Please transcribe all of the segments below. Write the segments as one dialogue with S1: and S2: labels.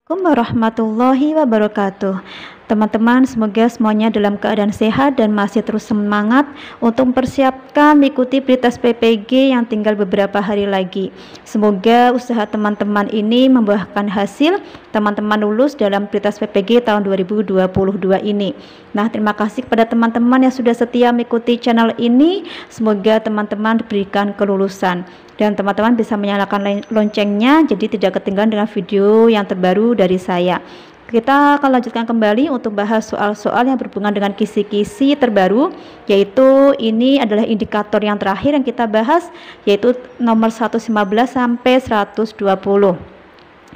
S1: Assalamualaikum warahmatullahi wabarakatuh. Teman-teman, semoga semuanya dalam keadaan sehat dan masih terus semangat untuk mempersiapkan mengikuti pretest PPG yang tinggal beberapa hari lagi. Semoga usaha teman-teman ini membuahkan hasil, teman-teman lulus dalam pretest PPG tahun 2022 ini. Nah, terima kasih kepada teman-teman yang sudah setia mengikuti channel ini. Semoga teman-teman diberikan kelulusan dan teman-teman bisa menyalakan loncengnya jadi tidak ketinggalan dengan video yang terbaru dari saya. Kita akan lanjutkan kembali untuk bahas soal-soal yang berhubungan dengan kisi-kisi terbaru, yaitu ini adalah indikator yang terakhir yang kita bahas, yaitu nomor 115 sampai 120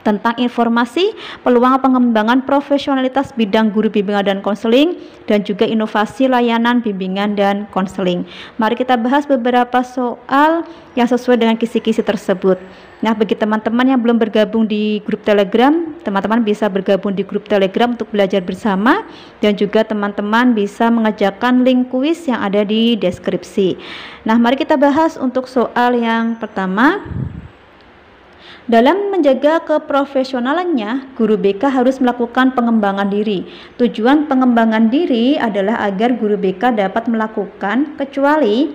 S1: tentang informasi peluang pengembangan profesionalitas bidang guru bimbingan dan konseling dan juga inovasi layanan bimbingan dan konseling. Mari kita bahas beberapa soal yang sesuai dengan kisi-kisi tersebut. Nah, bagi teman-teman yang belum bergabung di grup Telegram, teman-teman bisa bergabung di grup Telegram untuk belajar bersama, dan juga teman-teman bisa mengerjakan link kuis yang ada di deskripsi. Nah, mari kita bahas untuk soal yang pertama. Dalam menjaga keprofesionalannya, guru BK harus melakukan pengembangan diri. Tujuan pengembangan diri adalah agar guru BK dapat melakukan kecuali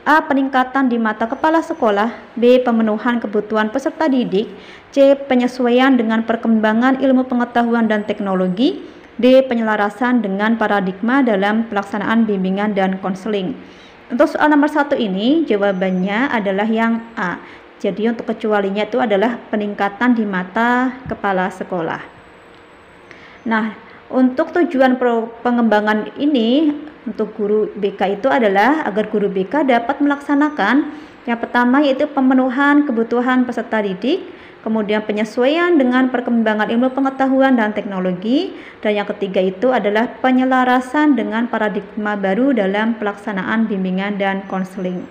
S1: A. Peningkatan di mata kepala sekolah, B. Pemenuhan kebutuhan peserta didik, C. Penyesuaian dengan perkembangan ilmu pengetahuan dan teknologi, D. Penyelarasan dengan paradigma dalam pelaksanaan bimbingan dan konseling. Untuk soal nomor 1 ini, jawabannya adalah yang A. Jadi untuk kecualinya itu adalah peningkatan di mata kepala sekolah. Nah, untuk tujuan pengembangan ini untuk guru BK itu adalah agar guru BK dapat melaksanakan yang pertama yaitu pemenuhan kebutuhan peserta didik, kemudian penyesuaian dengan perkembangan ilmu pengetahuan dan teknologi, dan yang ketiga itu adalah penyelarasan dengan paradigma baru dalam pelaksanaan bimbingan dan konseling.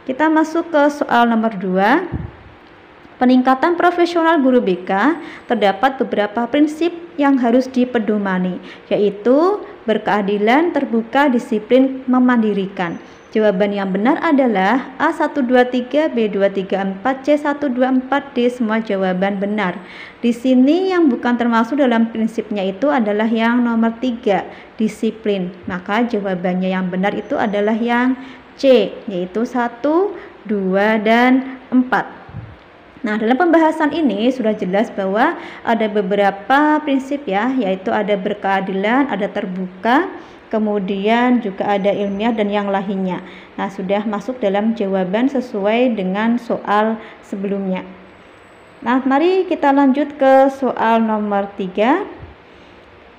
S1: Kita masuk ke soal nomor 2. Peningkatan profesional guru BK terdapat beberapa prinsip yang harus dipedomani, yaitu berkeadilan, terbuka, disiplin, memandirikan. Jawaban yang benar adalah A123, B234, C124, D semua jawaban benar. Di sini yang bukan termasuk dalam prinsipnya itu adalah yang nomor 3, disiplin. Maka jawabannya yang benar itu adalah yang C, yaitu 1, 2, dan 4. Nah, dalam pembahasan ini sudah jelas bahwa ada beberapa prinsip ya, yaitu ada berkeadilan, ada terbuka, kemudian juga ada ilmiah dan yang lainnya. Nah, sudah masuk dalam jawaban sesuai dengan soal sebelumnya. Nah, mari kita lanjut ke soal nomor 3.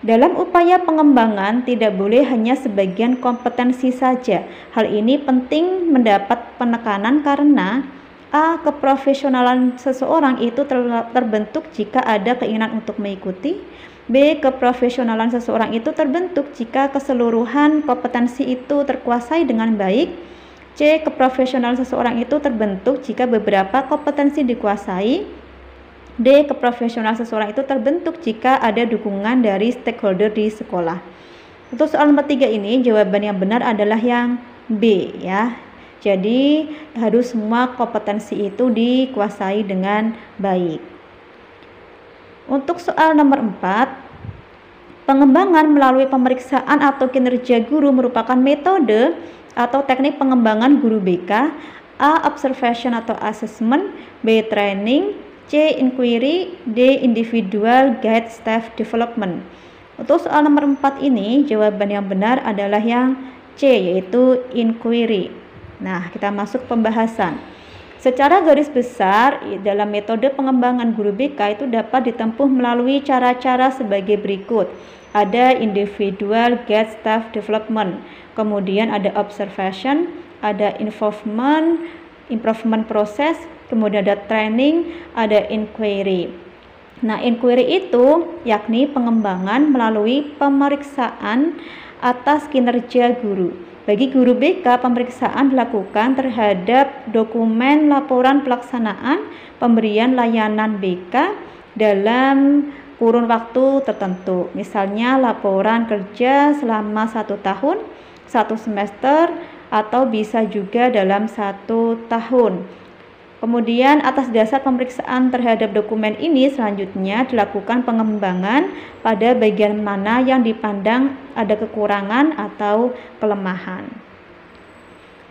S1: Dalam upaya pengembangan tidak boleh hanya sebagian kompetensi saja. Hal ini penting mendapat penekanan karena A. Keprofesionalan seseorang itu terbentuk jika ada keinginan untuk mengikuti. B. Keprofesionalan seseorang itu terbentuk jika keseluruhan kompetensi itu terkuasai dengan baik. C. Keprofesionalan seseorang itu terbentuk jika beberapa kompetensi dikuasai. D. Keprofesionalan seseorang itu terbentuk jika ada dukungan dari stakeholder di sekolah. Untuk soal nomor 3 ini, jawaban yang benar adalah yang B ya. Jadi harus semua kompetensi itu dikuasai dengan baik. Untuk soal nomor 4, pengembangan melalui pemeriksaan atau kinerja guru merupakan metode atau teknik pengembangan guru BK. A. Observation atau assessment, B. Training, C. Inquiry, D. Individual Guide Staff Development. Untuk soal nomor 4 ini, jawaban yang benar adalah yang C, yaitu inquiry. Nah, kita masuk pembahasan. Secara garis besar, dalam metode pengembangan guru BK itu dapat ditempuh melalui cara-cara sebagai berikut. Ada individual guide staff development, kemudian ada observation, ada improvement proses, kemudian ada training, ada inquiry. Nah, inquiry itu yakni pengembangan melalui pemeriksaan atas kinerja guru. Bagi guru BK, pemeriksaan dilakukan terhadap dokumen laporan pelaksanaan pemberian layanan BK dalam kurun waktu tertentu. Misalnya laporan kerja selama 1 tahun, 1 semester, atau bisa juga dalam 1 tahun. Kemudian atas dasar pemeriksaan terhadap dokumen ini selanjutnya dilakukan pengembangan pada bagian mana yang dipandang ada kekurangan atau kelemahan.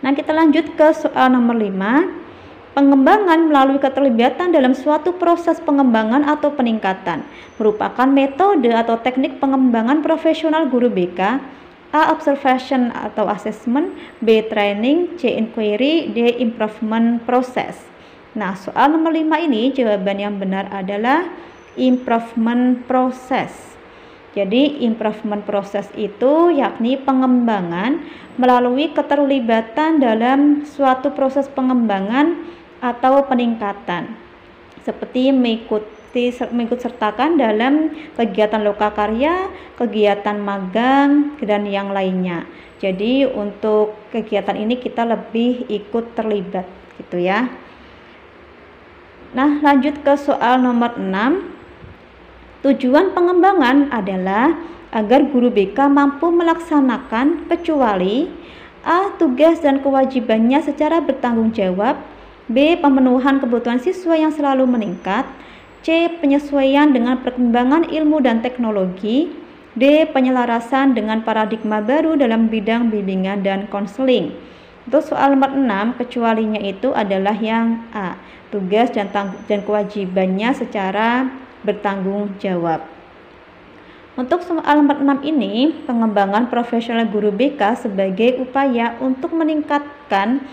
S1: Nah, kita lanjut ke soal nomor 5. Pengembangan melalui keterlibatan dalam suatu proses pengembangan atau peningkatan merupakan metode atau teknik pengembangan profesional guru BK. A. Observation atau assessment, B. Training, C. Inquiry, D. Improvement process. Nah, soal nomor 5 ini jawaban yang benar adalah improvement process. Jadi improvement process itu yakni pengembangan melalui keterlibatan dalam suatu proses pengembangan atau peningkatan, seperti mengikut sertakan dalam kegiatan lokakarya, kegiatan magang, dan yang lainnya. Jadi untuk kegiatan ini kita lebih ikut terlibat gitu ya. Nah, lanjut ke soal nomor 6. Tujuan pengembangan adalah agar guru BK mampu melaksanakan kecuali A. Tugas dan kewajibannya secara bertanggung jawab, B. Pemenuhan kebutuhan siswa yang selalu meningkat, C. Penyesuaian dengan perkembangan ilmu dan teknologi, D. Penyelarasan dengan paradigma baru dalam bidang bimbingan dan konseling. Untuk soal nomor 6, kecualinya itu adalah yang A. Tugas dan kewajibannya secara bertanggung jawab. Untuk soal nomor 6 ini, pengembangan profesional guru BK sebagai upaya untuk meningkatkan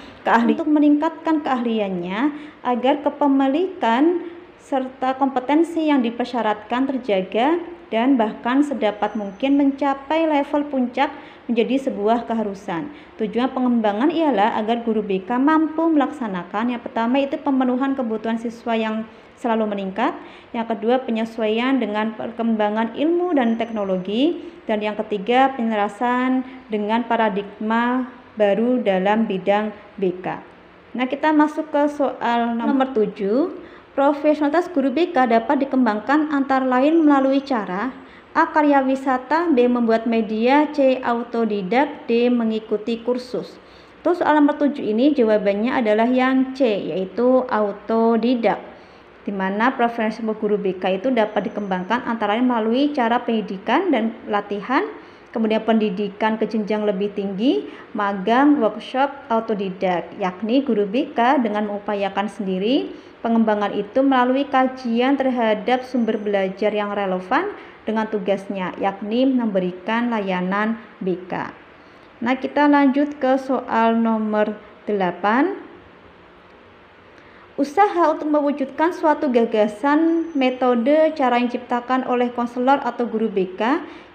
S1: keahliannya agar kepemilikan serta kompetensi yang dipersyaratkan terjaga dan bahkan sedapat mungkin mencapai level puncak menjadi sebuah keharusan. Tujuan pengembangan ialah agar guru BK mampu melaksanakan yang pertama itu pemenuhan kebutuhan siswa yang selalu meningkat, yang kedua penyesuaian dengan perkembangan ilmu dan teknologi, dan yang ketiga penyelarasan dengan paradigma baru dalam bidang BK. Nah, kita masuk ke soal nomor 7. Profesionalitas guru BK dapat dikembangkan antara lain melalui cara A. Karya wisata, B. Membuat media, C. Autodidak, D. Mengikuti kursus. Terus soal nomor 7 ini jawabannya adalah yang C, yaitu autodidak, di mana profesionalisme guru BK itu dapat dikembangkan antara lain melalui cara pendidikan dan latihan, kemudian pendidikan ke jenjang lebih tinggi, magang, workshop, autodidak, yakni guru BK dengan mengupayakan sendiri pengembangan itu melalui kajian terhadap sumber belajar yang relevan dengan tugasnya, yakni memberikan layanan BK. Nah, kita lanjut ke soal nomor 8. Usaha untuk mewujudkan suatu gagasan, metode, cara yang diciptakan oleh konselor atau guru BK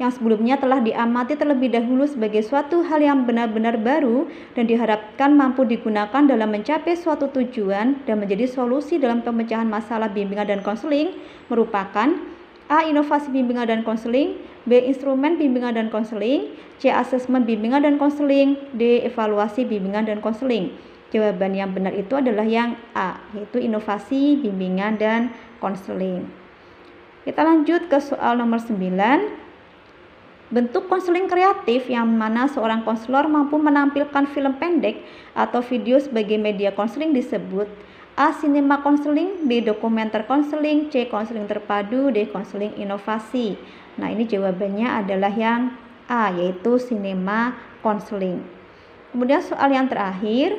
S1: yang sebelumnya telah diamati terlebih dahulu sebagai suatu hal yang benar-benar baru dan diharapkan mampu digunakan dalam mencapai suatu tujuan dan menjadi solusi dalam pemecahan masalah bimbingan dan konseling merupakan A. Inovasi bimbingan dan konseling, B. Instrumen bimbingan dan konseling, C. Asesmen bimbingan dan konseling, D. Evaluasi bimbingan dan konseling. Jawaban yang benar itu adalah yang A, yaitu inovasi bimbingan dan konseling. Kita lanjut ke soal nomor 9. Bentuk konseling kreatif yang mana seorang konselor mampu menampilkan film pendek atau video sebagai media konseling disebut A. Sinema konseling, B. Dokumenter konseling, C. Konseling terpadu, D. Konseling inovasi. Nah, ini jawabannya adalah yang A, yaitu sinema konseling. Kemudian soal yang terakhir,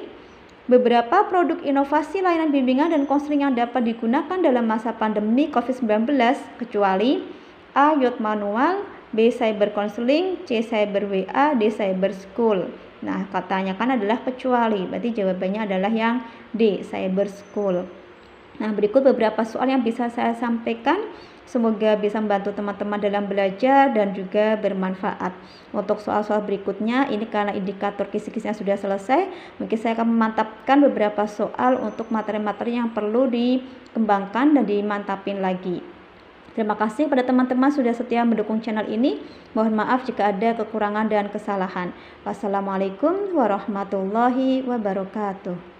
S1: beberapa produk inovasi layanan bimbingan dan konseling yang dapat digunakan dalam masa pandemi COVID-19 kecuali A. Youth Manual, B. Cyber Counseling, C. Cyber WA, D. Cyber School. Nah, katanya kan adalah kecuali, berarti jawabannya adalah yang D. Cyber School. Nah, berikut beberapa soal yang bisa saya sampaikan. Semoga bisa membantu teman-teman dalam belajar dan juga bermanfaat. Untuk soal-soal berikutnya, ini karena indikator kisi-kisinya sudah selesai, mungkin saya akan memantapkan beberapa soal untuk materi-materi yang perlu dikembangkan dan dimantapin lagi. Terima kasih pada teman-teman sudah setia mendukung channel ini. Mohon maaf jika ada kekurangan dan kesalahan. Wassalamualaikum warahmatullahi wabarakatuh.